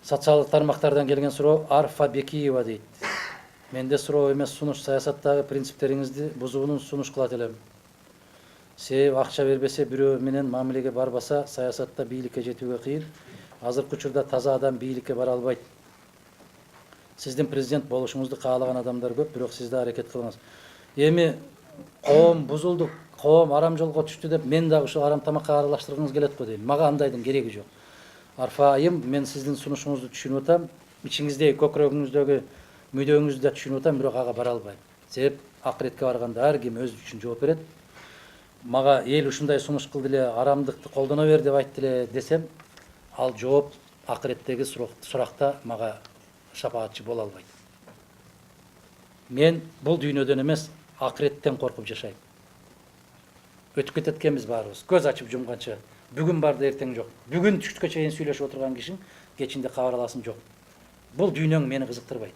Социалдык тармактардан келген суроо Арфа Бекиева дейт. Менде суроо эмес сунуш, саясаттагы принциптериңизди бузууну сунуш кылат элем. Себеби акча бербесе, бирөө менен мамилеге барбаса, саясатта бийликке жетүүгө кыйын. Азыркы учурда таза адам бийликке бара албайт. Сиздин президент болушуңузду каалаган адамдар көп, бирок сиз да аракет кылыңыз. Эми коом бузулду, коом арам жолго түштү деп мен дагы ушу арам тамакка аралаштыргыңыз келет го дейм. Мага андайдын кереги жок. Арфа айым, мен сиздин сунушуңузду түшүнүп атам, ичиңиздеги көкүрөгүңүздөгү мүдөөңүздү да түшүнүп атам, бирок ага бара албайм. Себеп акыретке барганда ар ким өзү үчүн жооп берет. Мага эл ушундай сунуш кылды эле, арамдыкты колдоно бер деп айтты эле десем, ал жооп акыреттеги суракта мага шапаатчы боло албайт. Мен бул дүйнөдөн эмес, акыреттен коркуп жашайм. Өтүп кетет экенбиз баарыбыз. Көз ачып жумганча. Бүгүн бар да эртең жок. Бүгүн түштүккө чейин сүйлөшүп отурган кишиң кечинде кабар аласың жок. Бул дүйнөң мени кызыктырбайт.